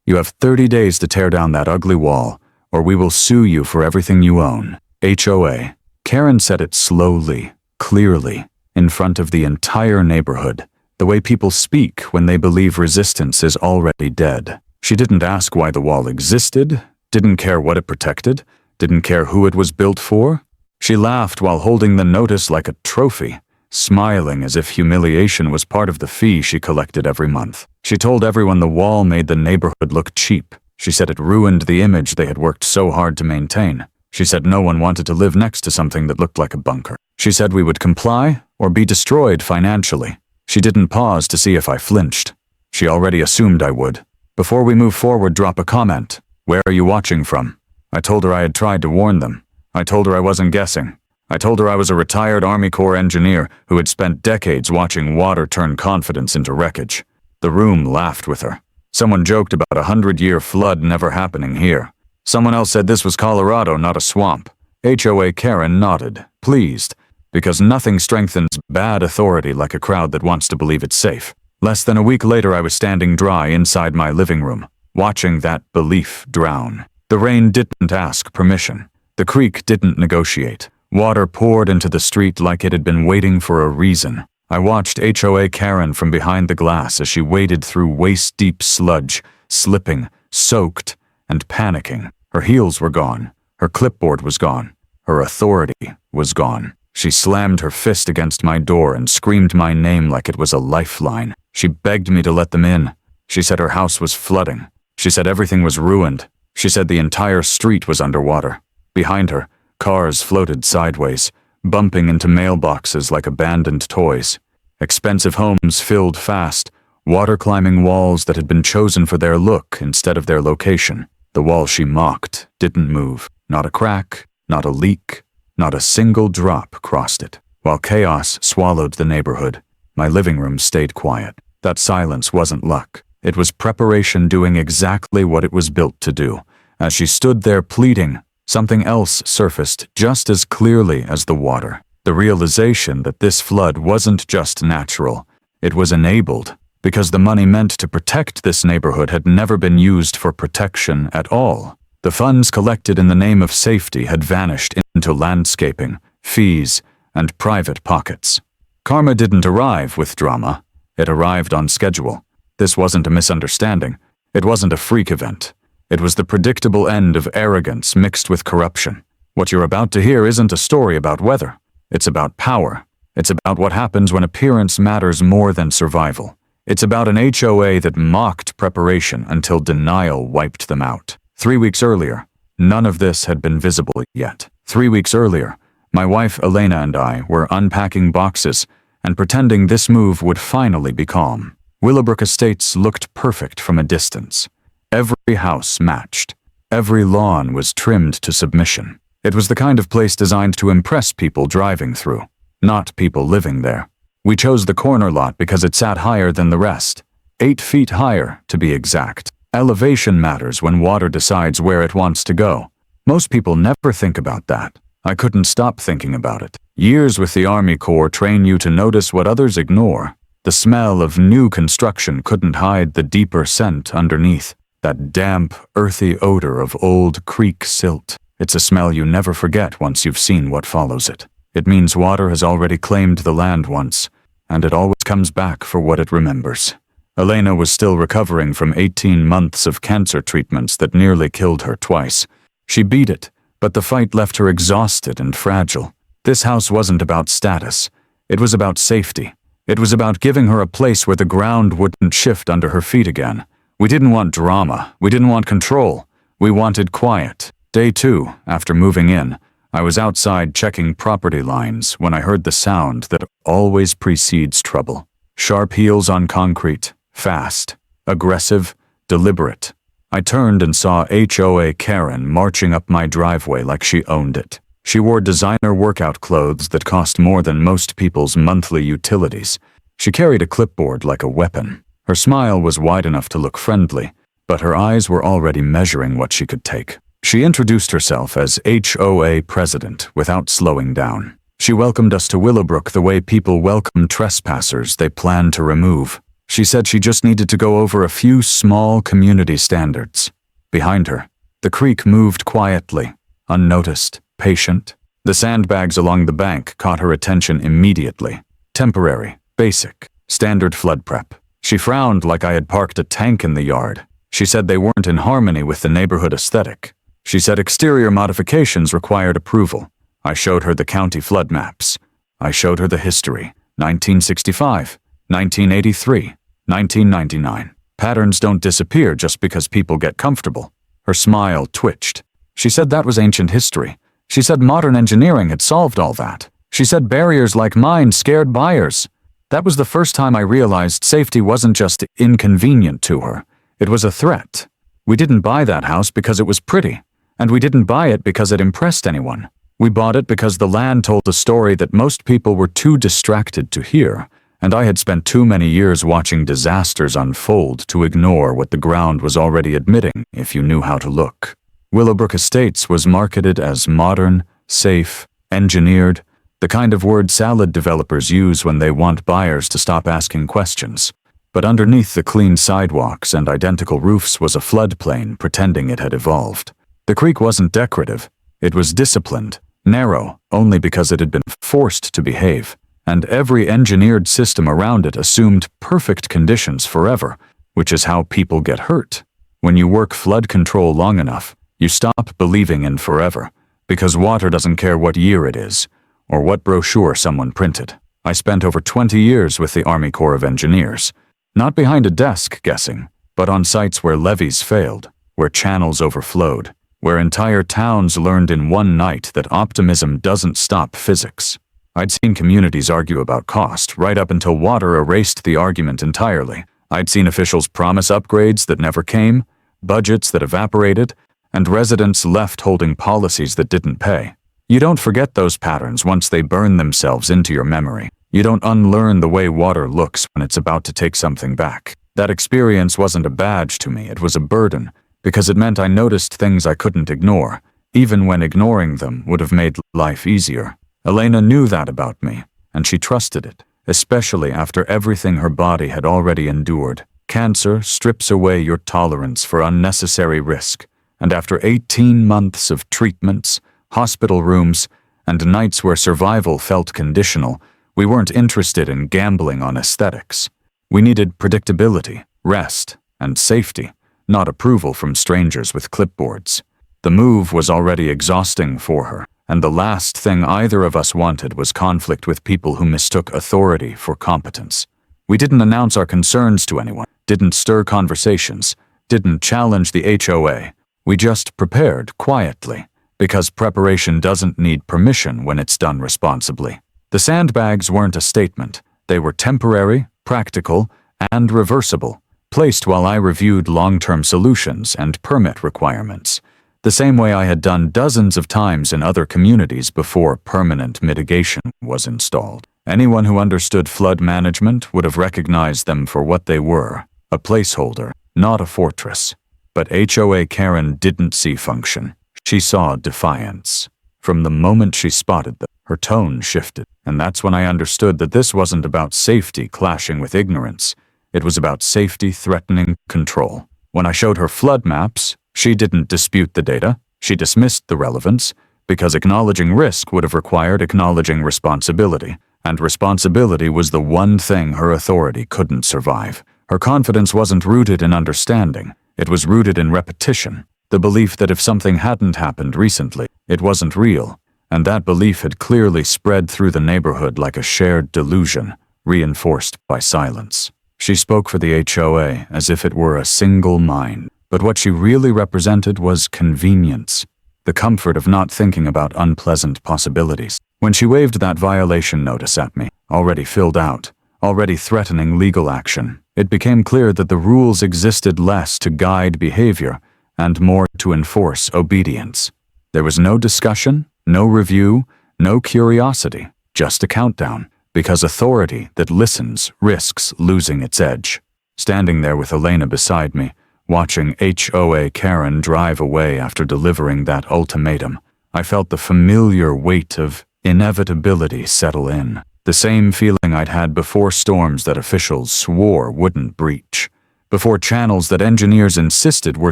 You have 30 days to tear down that ugly wall, or we will sue you for everything you own. HOA. Karen said it slowly, clearly, in front of the entire neighborhood, the way people speak when they believe resistance is already dead. She didn't ask why the wall existed, didn't care what it protected, didn't care who it was built for. She laughed while holding the notice like a trophy, smiling as if humiliation was part of the fee she collected every month. She told everyone the wall made the neighborhood look cheap. She said it ruined the image they had worked so hard to maintain. She said no one wanted to live next to something that looked like a bunker. She said we would comply or be destroyed financially. She didn't pause to see if I flinched. She already assumed I would. Before we move forward, drop a comment. Where are you watching from? I told her I had tried to warn them. I told her I wasn't guessing. I told her I was a retired Army Corps engineer who had spent decades watching water turn confidence into wreckage. The room laughed with her. Someone joked about a 100-year flood never happening here. Someone else said this was Colorado, not a swamp. HOA Karen nodded, pleased, because nothing strengthens bad authority like a crowd that wants to believe it's safe. Less than a week later, I was standing dry inside my living room, watching that belief drown. The rain didn't ask permission. The creek didn't negotiate. Water poured into the street like it had been waiting for a reason. I watched HOA Karen from behind the glass as she waded through waist-deep sludge, slipping, soaked, and panicking. Her heels were gone. Her clipboard was gone. Her authority was gone. She slammed her fist against my door and screamed my name like it was a lifeline. She begged me to let them in. She said her house was flooding. She said everything was ruined. She said the entire street was underwater. Behind her, cars floated sideways, bumping into mailboxes like abandoned toys. Expensive homes filled fast, water-climbing walls that had been chosen for their look instead of their location. The wall she mocked didn't move. Not a crack, not a leak, not a single drop crossed it. While chaos swallowed the neighborhood, my living room stayed quiet. That silence wasn't luck. It was preparation doing exactly what it was built to do. As she stood there pleading, something else surfaced just as clearly as the water. The realization that this flood wasn't just natural. It was enabled, because the money meant to protect this neighborhood had never been used for protection at all. The funds collected in the name of safety had vanished into landscaping, fees, and private pockets. Karma didn't arrive with drama. It arrived on schedule. This wasn't a misunderstanding. It wasn't a freak event. It was the predictable end of arrogance mixed with corruption. What you're about to hear isn't a story about weather. It's about power. It's about what happens when appearance matters more than survival. It's about an HOA that mocked preparation until denial wiped them out. 3 weeks earlier, none of this had been visible yet. 3 weeks earlier, my wife Elena and I were unpacking boxes and pretending this move would finally be calm. Willowbrook Estates looked perfect from a distance. Every house matched. Every lawn was trimmed to submission. It was the kind of place designed to impress people driving through, not people living there. We chose the corner lot because it sat higher than the rest. 8 feet higher, to be exact. Elevation matters when water decides where it wants to go. Most people never think about that. I couldn't stop thinking about it. Years with the Army Corps train you to notice what others ignore. The smell of new construction couldn't hide the deeper scent underneath. That damp, earthy odor of old creek silt. It's a smell you never forget once you've seen what follows it. It means water has already claimed the land once, and it always comes back for what it remembers. Elena was still recovering from 18 months of cancer treatments that nearly killed her twice. She beat it, but the fight left her exhausted and fragile. This house wasn't about status. It was about safety. It was about giving her a place where the ground wouldn't shift under her feet again. We didn't want drama. We didn't want control. We wanted quiet. Day 2, after moving in, I was outside checking property lines when I heard the sound that always precedes trouble. Sharp heels on concrete, fast, aggressive, deliberate. I turned and saw HOA Karen marching up my driveway like she owned it. She wore designer workout clothes that cost more than most people's monthly utilities. She carried a clipboard like a weapon. Her smile was wide enough to look friendly, but her eyes were already measuring what she could take. She introduced herself as HOA president without slowing down. She welcomed us to Willowbrook the way people welcome trespassers they plan to remove. She said she just needed to go over a few small community standards. Behind her, the creek moved quietly, unnoticed, patient. The sandbags along the bank caught her attention immediately. Temporary, basic, standard flood prep. She frowned like I had parked a tank in the yard. She said they weren't in harmony with the neighborhood aesthetic. She said exterior modifications required approval. I showed her the county flood maps. I showed her the history. 1965, 1983, 1999. Patterns don't disappear just because people get comfortable. Her smile twitched. She said that was ancient history. She said modern engineering had solved all that. She said barriers like mine scared buyers. That was the first time I realized safety wasn't just inconvenient to her. It was a threat. We didn't buy that house because it was pretty, and we didn't buy it because it impressed anyone. We bought it because the land told a story that most people were too distracted to hear, and I had spent too many years watching disasters unfold to ignore what the ground was already admitting if you knew how to look. Willowbrook Estates was marketed as modern, safe, engineered, the kind of word salad developers use when they want buyers to stop asking questions. But underneath the clean sidewalks and identical roofs was a floodplain pretending it had evolved. The creek wasn't decorative. It was disciplined, narrow, only because it had been forced to behave. And every engineered system around it assumed perfect conditions forever, which is how people get hurt. When you work flood control long enough, you stop believing in forever, because water doesn't care what year it is, or what brochure someone printed. I spent over 20 years with the Army Corps of Engineers, not behind a desk guessing, but on sites where levees failed, where channels overflowed, where entire towns learned in one night that optimism doesn't stop physics. I'd seen communities argue about cost right up until water erased the argument entirely. I'd seen officials promise upgrades that never came, budgets that evaporated, and residents left holding policies that didn't pay. You don't forget those patterns once they burn themselves into your memory. You don't unlearn the way water looks when it's about to take something back. That experience wasn't a badge to me, it was a burden, because it meant I noticed things I couldn't ignore, even when ignoring them would have made life easier. Elena knew that about me, and she trusted it, especially after everything her body had already endured. Cancer strips away your tolerance for unnecessary risk, and after 18 months of treatments, hospital rooms, and nights where survival felt conditional, we weren't interested in gambling on aesthetics. We needed predictability, rest, and safety, not approval from strangers with clipboards. The move was already exhausting for her, and the last thing either of us wanted was conflict with people who mistook authority for competence. We didn't announce our concerns to anyone, didn't stir conversations, didn't challenge the HOA. We just prepared quietly, because preparation doesn't need permission when it's done responsibly. The sandbags weren't a statement. They were temporary, practical, and reversible, placed while I reviewed long-term solutions and permit requirements, the same way I had done dozens of times in other communities before permanent mitigation was installed. Anyone who understood flood management would have recognized them for what they were, a placeholder, not a fortress. But HOA Karen didn't see function. She saw defiance. From the moment she spotted them, her tone shifted, and that's when I understood that this wasn't about safety clashing with ignorance. It was about safety threatening control. When I showed her flood maps, she didn't dispute the data. She dismissed the relevance, because acknowledging risk would have required acknowledging responsibility, and responsibility was the one thing her authority couldn't survive. Her confidence wasn't rooted in understanding. It was rooted in repetition, the belief that if something hadn't happened recently, it wasn't real, and that belief had clearly spread through the neighborhood like a shared delusion, reinforced by silence. She spoke for the HOA as if it were a single mind, but what she really represented was convenience, the comfort of not thinking about unpleasant possibilities. When she waved that violation notice at me, already filled out, already threatening legal action, it became clear that the rules existed less to guide behavior and more to enforce obedience. There was no discussion, no review, no curiosity, just a countdown, because authority that listens risks losing its edge. Standing there with Elena beside me, watching HOA Karen drive away after delivering that ultimatum, I felt the familiar weight of inevitability settle in. The The same feeling I'd had before storms that officials swore wouldn't breach. Before channels that engineers insisted were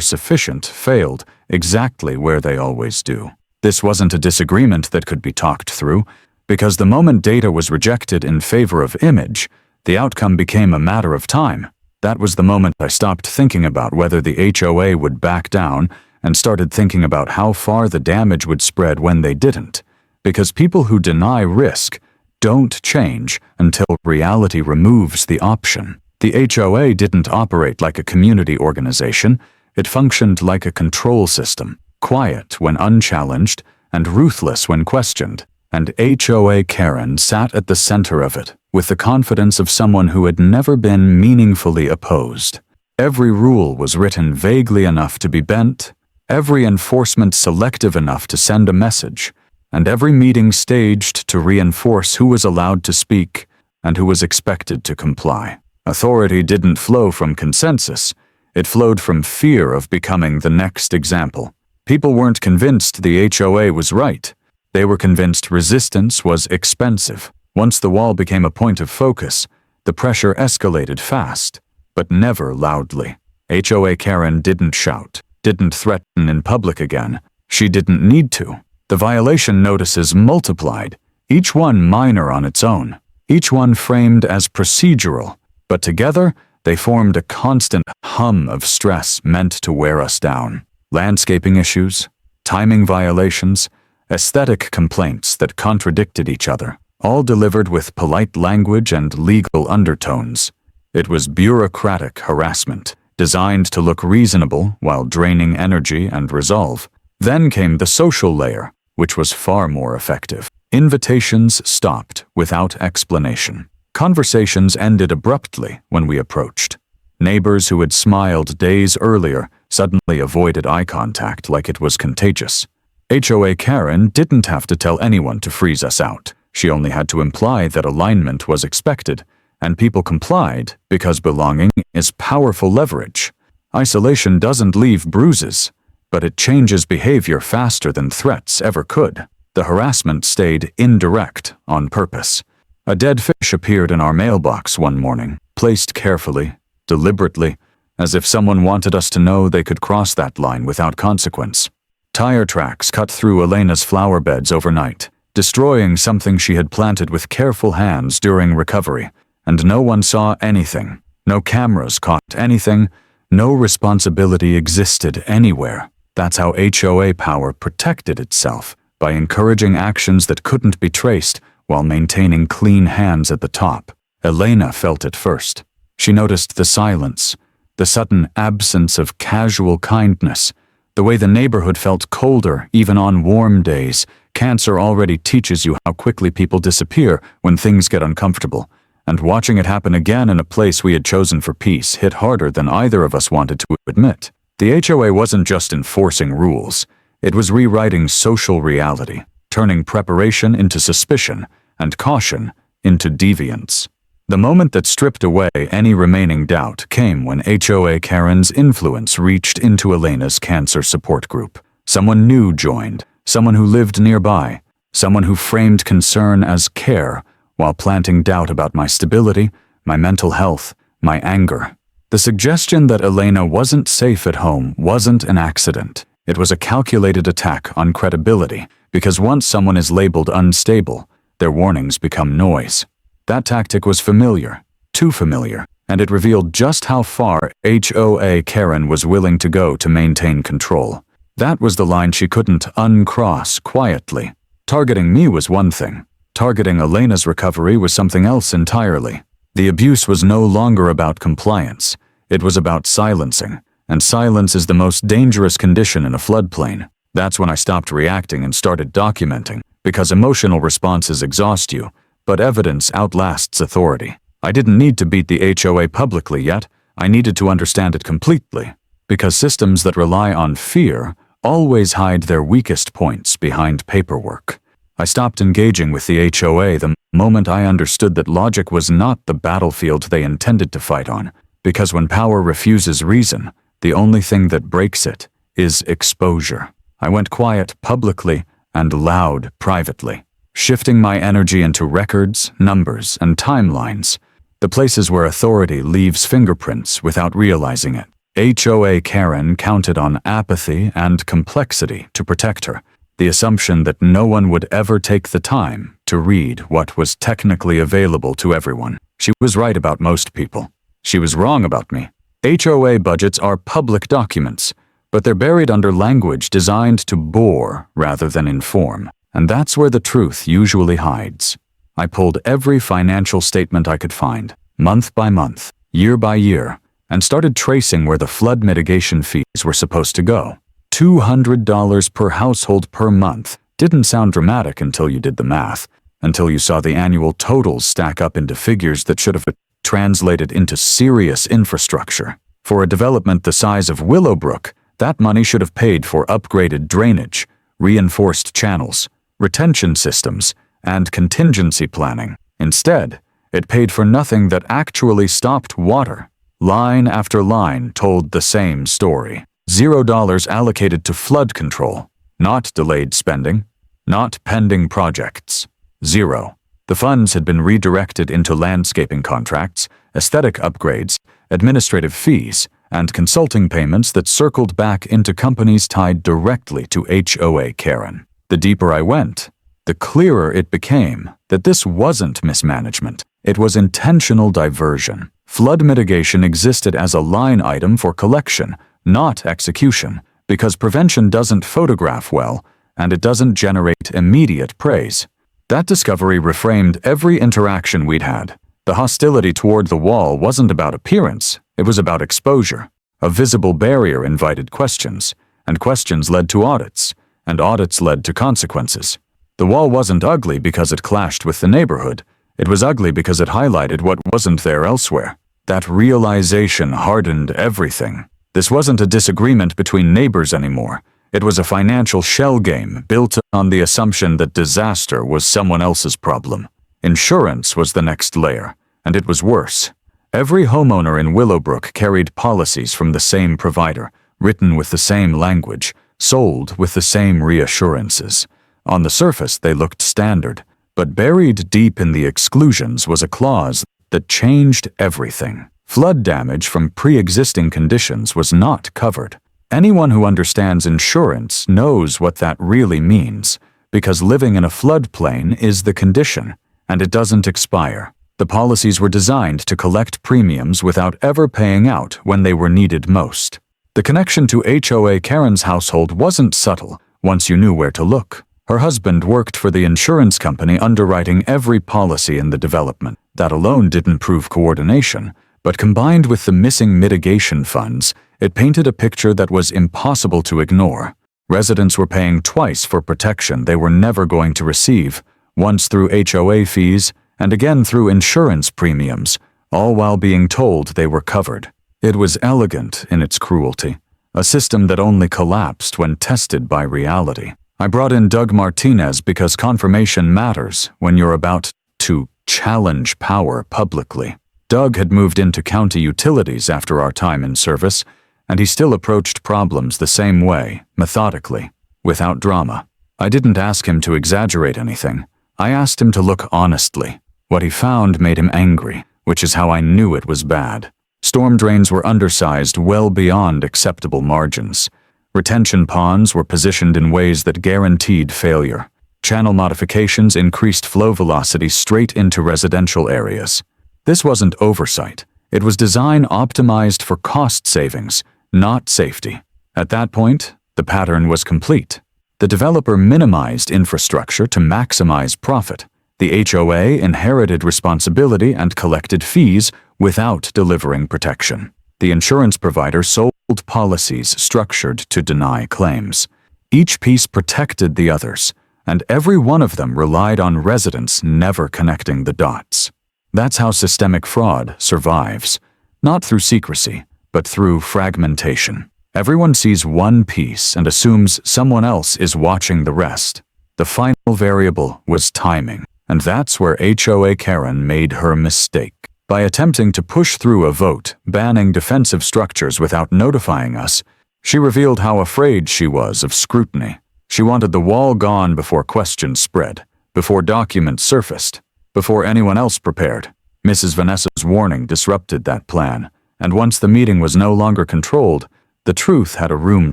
sufficient failed exactly where they always do. This wasn't a disagreement that could be talked through, because the moment data was rejected in favor of image, the outcome became a matter of time. That was the moment I stopped thinking about whether the HOA would back down and started thinking about how far the damage would spread when they didn't. Because people who deny risk don't change until reality removes the option. The HOA didn't operate like a community organization. It functioned like a control system, quiet when unchallenged and ruthless when questioned. And HOA Karen sat at the center of it, with the confidence of someone who had never been meaningfully opposed. Every rule was written vaguely enough to be bent, every enforcement selective enough to send a message, and every meeting staged to reinforce who was allowed to speak and who was expected to comply. Authority didn't flow from consensus. It flowed from fear of becoming the next example. People weren't convinced the HOA was right. They were convinced resistance was expensive. Once the wall became a point of focus, the pressure escalated fast, but never loudly. HOA Karen didn't shout, didn't threaten in public again. She didn't need to. The violation notices multiplied, each one minor on its own, each one framed as procedural, but together they formed a constant hum of stress meant to wear us down. Landscaping issues, timing violations, aesthetic complaints that contradicted each other, all delivered with polite language and legal undertones. It was bureaucratic harassment, designed to look reasonable while draining energy and resolve. Then came the social layer, which was far more effective. Invitations stopped without explanation. Conversations ended abruptly when we approached. Neighbors who had smiled days earlier suddenly avoided eye contact like it was contagious. HOA Karen didn't have to tell anyone to freeze us out. She only had to imply that alignment was expected, and people complied because belonging is powerful leverage. Isolation doesn't leave bruises, but it changes behavior faster than threats ever could. The harassment stayed indirect on purpose. A dead fish appeared in our mailbox one morning, placed carefully, deliberately, as if someone wanted us to know they could cross that line without consequence. Tire tracks cut through Elena's flower beds overnight, destroying something she had planted with careful hands during recovery, and no one saw anything. No cameras caught anything. No responsibility existed anywhere. That's how HOA power protected itself, by encouraging actions that couldn't be traced while maintaining clean hands at the top. Elena felt it first. She noticed the silence, the sudden absence of casual kindness, the way the neighborhood felt colder even on warm days. Cancer already teaches you how quickly people disappear when things get uncomfortable, and watching it happen again in a place we had chosen for peace hit harder than either of us wanted to admit. The HOA wasn't just enforcing rules. It was rewriting social reality, turning preparation into suspicion and caution into deviance. The moment that stripped away any remaining doubt came when HOA Karen's influence reached into Elena's cancer support group. Someone new joined, someone who lived nearby, someone who framed concern as care while planting doubt about my stability, my mental health, my anger. The suggestion that Elena wasn't safe at home wasn't an accident. It was a calculated attack on credibility, because once someone is labeled unstable, their warnings become noise. That tactic was familiar, too familiar, and it revealed just how far HOA Karen was willing to go to maintain control. That was the line she couldn't uncross quietly. Targeting me was one thing. Targeting Elena's recovery was something else entirely. The abuse was no longer about compliance. It was about silencing, and silence is the most dangerous condition in a floodplain. That's when I stopped reacting and started documenting, because emotional responses exhaust you, but evidence outlasts authority. I didn't need to beat the HOA publicly yet. I needed to understand it completely, because systems that rely on fear always hide their weakest points behind paperwork. I stopped engaging with the HOA the moment I understood that logic was not the battlefield they intended to fight on, because when power refuses reason, the only thing that breaks it is exposure. I went quiet publicly and loud privately. shifting my energy into records, numbers, and timelines, the places where authority leaves fingerprints without realizing it. HOA Karen counted on apathy and complexity to protect her, the assumption that no one would ever take the time to read what was technically available to everyone. She was right about most people. She was wrong about me. HOA budgets are public documents, but they're buried under language designed to bore rather than inform, and that's where the truth usually hides. I pulled every financial statement I could find, month by month, year by year, and started tracing where the flood mitigation fees were supposed to go. $200 per household per month didn't sound dramatic until you did the math, until you saw the annual totals stack up into figures that should have been translated into serious infrastructure. For a development the size of Willowbrook, that money should have paid for upgraded drainage, reinforced channels, retention systems, and contingency planning. Instead, it paid for nothing that actually stopped water. Line after line told the same story. $0 allocated to flood control, not delayed spending, not pending projects. 0. The funds had been redirected into landscaping contracts, aesthetic upgrades, administrative fees, and consulting payments that circled back into companies tied directly to HOA Karen. The deeper I went, the clearer it became that this wasn't mismanagement. It was intentional diversion. Flood mitigation existed as a line item for collection, not execution, because prevention doesn't photograph well, and it doesn't generate immediate praise. That discovery reframed every interaction we'd had. The hostility toward the wall wasn't about appearance, it was about exposure. A visible barrier invited questions, and questions led to audits, and audits led to consequences. The wall wasn't ugly because it clashed with the neighborhood. It was ugly because it highlighted what wasn't there elsewhere. That realization hardened everything. This wasn't a disagreement between neighbors anymore. It was a financial shell game built on the assumption that disaster was someone else's problem. Insurance was the next layer, and it was worse. Every homeowner in Willowbrook carried policies from the same provider, written with the same language, sold with the same reassurances. On the surface, they looked standard, but buried deep in the exclusions was a clause that changed everything. Flood damage from pre-existing conditions was not covered. Anyone who understands insurance knows what that really means, because living in a floodplain is the condition, and it doesn't expire. The policies were designed to collect premiums without ever paying out when they were needed most. The connection to HOA Karen's household wasn't subtle once you knew where to look. Her husband worked for the insurance company underwriting every policy in the development. That alone didn't prove coordination, but combined with the missing mitigation funds, it painted a picture that was impossible to ignore. Residents were paying twice for protection they were never going to receive, once through HOA fees and again through insurance premiums, all while being told they were covered. It was elegant in its cruelty, a system that only collapsed when tested by reality. I brought in Doug Martinez because confirmation matters when you're about to challenge power publicly. Doug had moved into county utilities after our time in service, and he still approached problems the same way, methodically, without drama. I didn't ask him to exaggerate anything. I asked him to look honestly. What he found made him angry, which is how I knew it was bad. Storm drains were undersized well beyond acceptable margins. Retention ponds were positioned in ways that guaranteed failure. Channel modifications increased flow velocity straight into residential areas. This wasn't oversight. It was design optimized for cost savings, not safety. At that point, the pattern was complete. The developer minimized infrastructure to maximize profit. The HOA inherited responsibility and collected fees without delivering protection. The insurance provider sold policies structured to deny claims. Each piece protected the others, and every one of them relied on residents never connecting the dots. That's how systemic fraud survives, not through secrecy, but through fragmentation. Everyone sees one piece and assumes someone else is watching the rest. The final variable was timing, and that's where HOA Karen made her mistake. By attempting to push through a vote banning defensive structures without notifying us, she revealed how afraid she was of scrutiny. She wanted the wall gone before questions spread, before documents surfaced, before anyone else prepared. Mrs. Vanessa's warning disrupted that plan, and once the meeting was no longer controlled, the truth had a room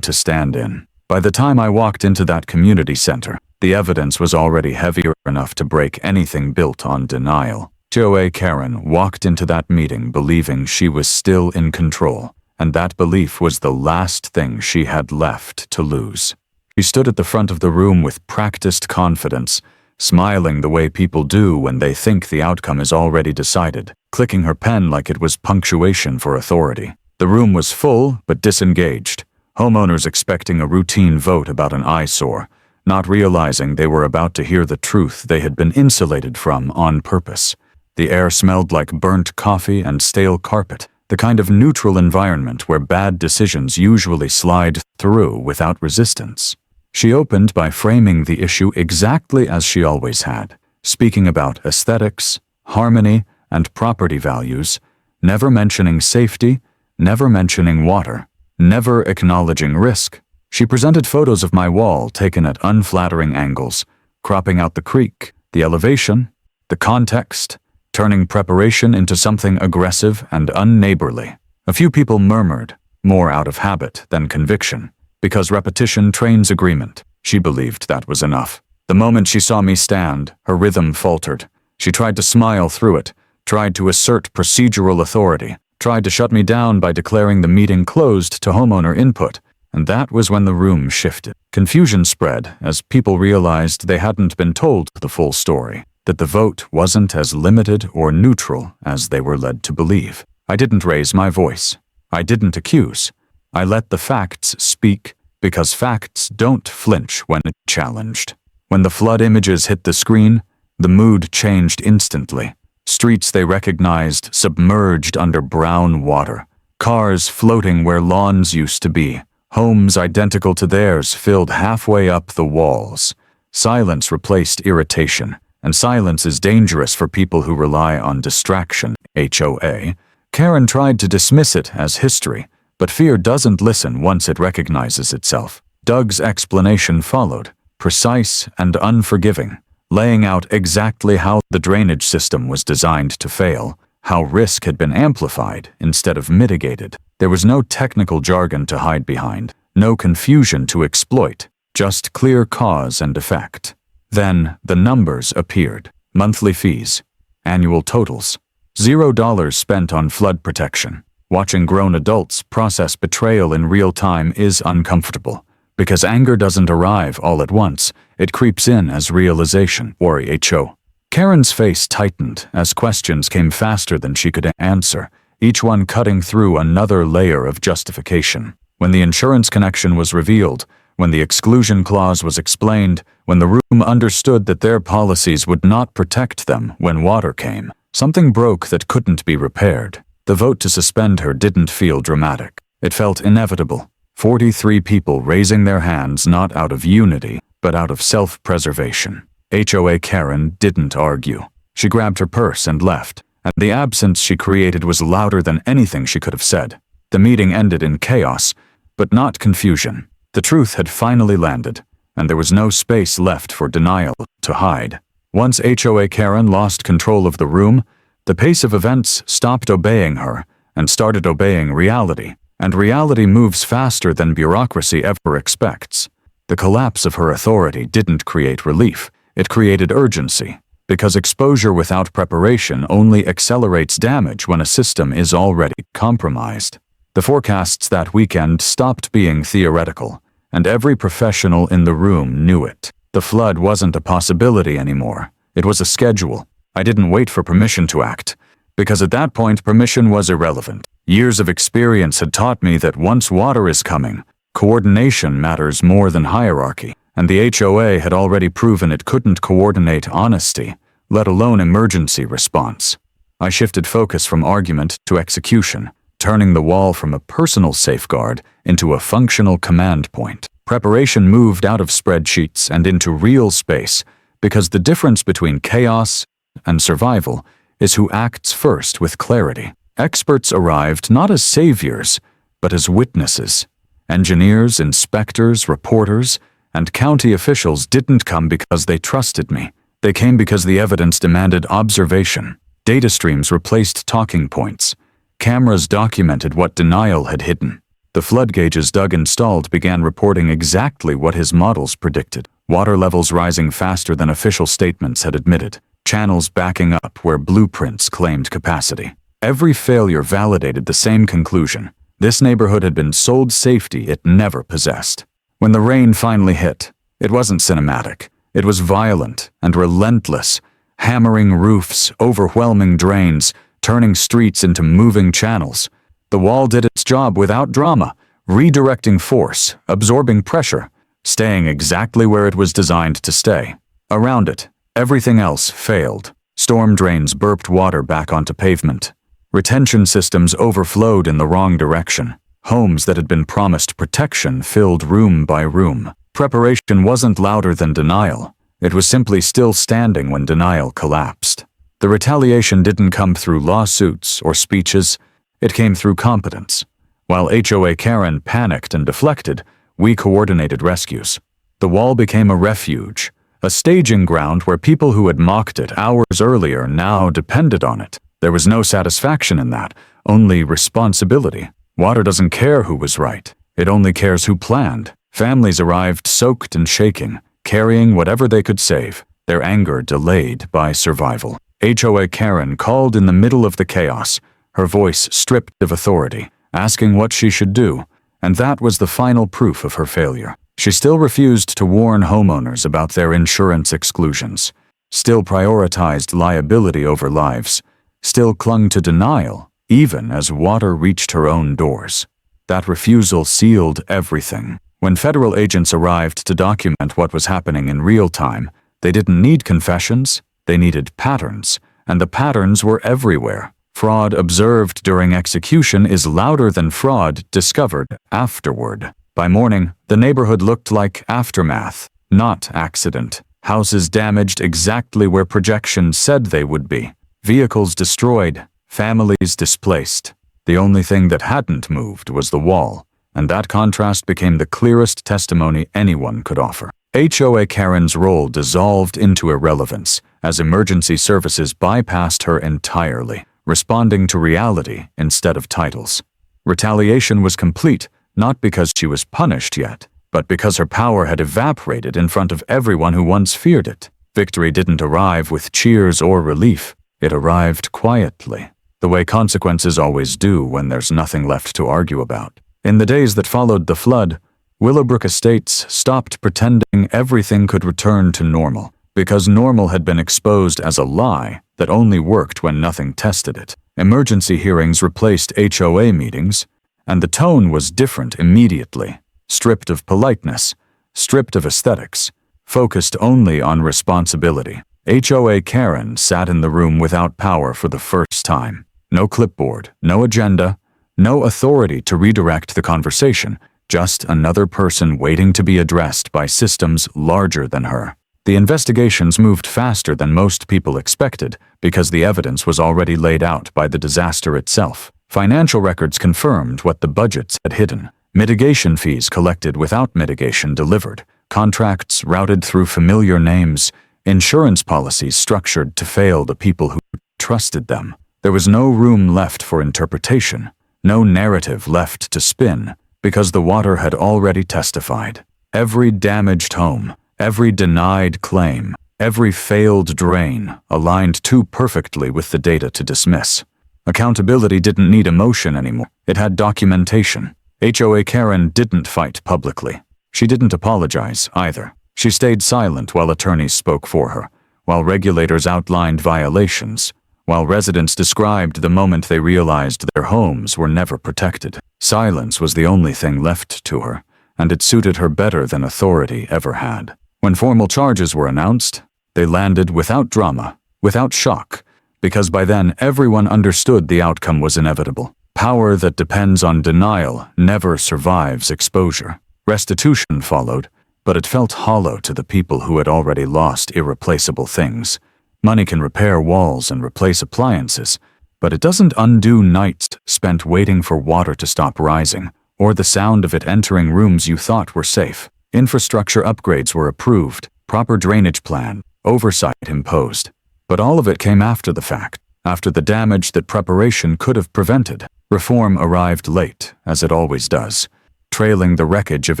to stand in. By the time I walked into that community center, the evidence was already heavier enough to break anything built on denial. HOA Karen walked into that meeting believing she was still in control, and that belief was the last thing she had left to lose. She stood at the front of the room with practiced confidence, smiling the way people do when they think the outcome is already decided, clicking her pen like it was punctuation for authority. The room was full but disengaged, homeowners expecting a routine vote about an eyesore, not realizing they were about to hear the truth they had been insulated from on purpose. The air smelled like burnt coffee and stale carpet, the kind of neutral environment where bad decisions usually slide through without resistance. She opened by framing the issue exactly as she always had, speaking about aesthetics, harmony, and property values, never mentioning safety, never mentioning water, never acknowledging risk. She presented photos of my wall taken at unflattering angles, cropping out the creak, the elevation, the context, turning preparation into something aggressive and unneighborly. A few people murmured, more out of habit than conviction, because repetition trains agreement. She believed that was enough. The moment she saw me stand, her rhythm faltered. She tried to smile through it, tried to assert procedural authority, tried to shut me down by declaring the meeting closed to homeowner input, and that was when the room shifted. Confusion spread as people realized they hadn't been told the full story, that the vote wasn't as limited or neutral as they were led to believe. I didn't raise my voice. I didn't accuse. I let the facts speak, because facts don't flinch when challenged. When the flood images hit the screen, the mood changed instantly. Streets they recognized submerged under brown water, cars floating where lawns used to be, homes identical to theirs filled halfway up the walls. Silence replaced irritation, and silence is dangerous for people who rely on distraction. HOA Karen tried to dismiss it as history, but fear doesn't listen once it recognizes itself. Doug's explanation followed, precise and unforgiving, laying out exactly how the drainage system was designed to fail, how risk had been amplified instead of mitigated. There was no technical jargon to hide behind, no confusion to exploit, just clear cause and effect. Then the numbers appeared. Monthly fees, annual totals, $0 spent on flood protection. Watching grown adults process betrayal in real time is uncomfortable, because anger doesn't arrive all at once, it creeps in as realization. HO. Karen's face tightened as questions came faster than she could answer, each one cutting through another layer of justification. When the insurance connection was revealed, when the exclusion clause was explained, when the room understood that their policies would not protect them when water came, something broke that couldn't be repaired. The vote to suspend her didn't feel dramatic. It felt inevitable. 43 people raising their hands not out of unity, but out of self-preservation. HOA Karen didn't argue. She grabbed her purse and left, and the absence she created was louder than anything she could have said. The meeting ended in chaos, but not confusion. The truth had finally landed, and there was no space left for denial to hide. Once HOA Karen lost control of the room, the pace of events stopped obeying her and started obeying reality, and reality moves faster than bureaucracy ever expects. The collapse of her authority didn't create relief, it created urgency, because exposure without preparation only accelerates damage when a system is already compromised. The forecasts that weekend stopped being theoretical, and every professional in the room knew it. The flood wasn't a possibility anymore, it was a schedule. I didn't wait for permission to act, because at that point permission was irrelevant. Years of experience had taught me that once water is coming, coordination matters more than hierarchy, and the HOA had already proven it couldn't coordinate honesty, let alone emergency response. I shifted focus from argument to execution, turning the wall from a personal safeguard into a functional command point. Preparation moved out of spreadsheets and into real space, because the difference between chaos and survival is who acts first with clarity. Experts arrived not as saviors, but as witnesses. Engineers, inspectors, reporters, and county officials didn't come because they trusted me. They came because the evidence demanded observation. Data streams replaced talking points. Cameras documented what denial had hidden. The flood gauges Doug installed began reporting exactly what his models predicted. Water levels rising faster than official statements had admitted. Channels backing up where blueprints claimed capacity. Every failure validated the same conclusion. This neighborhood had been sold safety it never possessed. When the rain finally hit, it wasn't cinematic. It was violent and relentless, hammering roofs, overwhelming drains, turning streets into moving channels. The wall did its job without drama, redirecting force, absorbing pressure, staying exactly where it was designed to stay. Around it, everything else failed. Storm drains burped water back onto pavement. Retention systems overflowed in the wrong direction. Homes that had been promised protection filled room by room. Preparation wasn't louder than denial. It was simply still standing when denial collapsed. The retaliation didn't come through lawsuits or speeches. It came through competence. While HOA Karen panicked and deflected, we coordinated rescues. The wall became a refuge, a staging ground where people who had mocked it hours earlier now depended on it. There was no satisfaction in that, only responsibility. Water doesn't care who was right. It only cares who planned. Families arrived soaked and shaking, carrying whatever they could save, their anger delayed by survival. HOA Karen called in the middle of the chaos, her voice stripped of authority, asking what she should do, and that was the final proof of her failure. She still refused to warn homeowners about their insurance exclusions, still prioritized liability over lives, still clung to denial, even as water reached her own doors. That refusal sealed everything. When federal agents arrived to document what was happening in real time, they didn't need confessions, they needed patterns, and the patterns were everywhere. Fraud observed during execution is louder than fraud discovered afterward. By morning, the neighborhood looked like aftermath, not accident. Houses damaged exactly where projections said they would be. Vehicles destroyed, families displaced. The only thing that hadn't moved was the wall, and that contrast became the clearest testimony anyone could offer. HOA Karen's role dissolved into irrelevance as emergency services bypassed her entirely, responding to reality instead of titles. Retaliation was complete, not because she was punished yet, but because her power had evaporated in front of everyone who once feared it. Victory didn't arrive with cheers or relief. It arrived quietly, the way consequences always do when there's nothing left to argue about. In the days that followed the flood, Willowbrook Estates stopped pretending everything could return to normal, because normal had been exposed as a lie that only worked when nothing tested it. Emergency hearings replaced HOA meetings, and the tone was different immediately, stripped of politeness, stripped of aesthetics, focused only on responsibility. HOA Karen sat in the room without power for the first time. No clipboard, no agenda, no authority to redirect the conversation, just another person waiting to be addressed by systems larger than her. The investigations moved faster than most people expected because the evidence was already laid out by the disaster itself. Financial records confirmed what the budgets had hidden. Mitigation fees collected without mitigation delivered. Contracts routed through familiar names. Insurance policies structured to fail the people who trusted them. There was no room left for interpretation, no narrative left to spin, because the water had already testified. Every damaged home, every denied claim, every failed drain aligned too perfectly with the data to dismiss. Accountability didn't need emotion anymore. It had documentation. HOA Karen didn't fight publicly. She didn't apologize either. She stayed silent while attorneys spoke for her, while regulators outlined violations, while residents described the moment they realized their homes were never protected. Silence was the only thing left to her, and it suited her better than authority ever had. When formal charges were announced, they landed without drama, without shock, because by then everyone understood the outcome was inevitable. Power that depends on denial never survives exposure. Restitution followed, but it felt hollow to the people who had already lost irreplaceable things. Money can repair walls and replace appliances, but it doesn't undo nights spent waiting for water to stop rising, or the sound of it entering rooms you thought were safe. Infrastructure upgrades were approved, proper drainage plan, oversight imposed. But all of it came after the fact, after the damage that preparation could have prevented. Reform arrived late, as it always does, trailing the wreckage of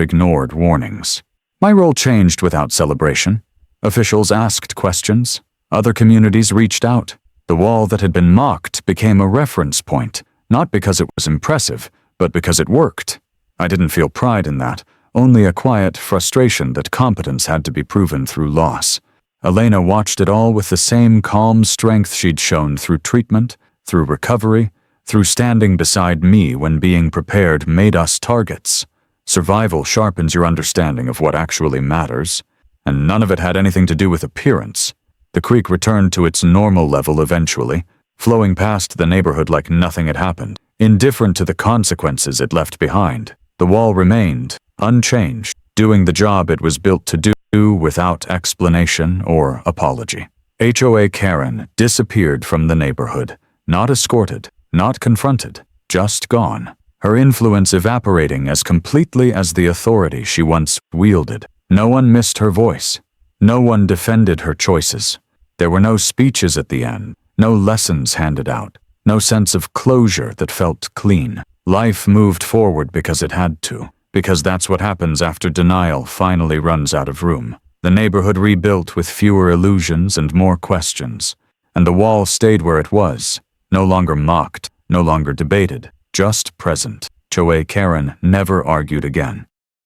ignored warnings. My role changed without celebration. Officials asked questions. Other communities reached out. The wall that had been mocked became a reference point, not because it was impressive, but because it worked. I didn't feel pride in that, only a quiet frustration that competence had to be proven through loss. Elena watched it all with the same calm strength she'd shown through treatment, through recovery, through standing beside me when being prepared made us targets. Survival sharpens your understanding of what actually matters, and none of it had anything to do with appearance. The creek returned to its normal level eventually, flowing past the neighborhood like nothing had happened. Indifferent to the consequences it left behind, the wall remained, unchanged, doing the job it was built to do without explanation or apology. HOA Karen disappeared from the neighborhood, not escorted, not confronted, just gone. Her influence evaporating as completely as the authority she once wielded. No one missed her voice. No one defended her choices. There were no speeches at the end, no lessons handed out, no sense of closure that felt clean. Life moved forward because it had to, because that's what happens after denial finally runs out of room. The neighborhood rebuilt with fewer illusions and more questions, and the wall stayed where it was, no longer mocked, no longer debated, just present. HOA Karen never argued again.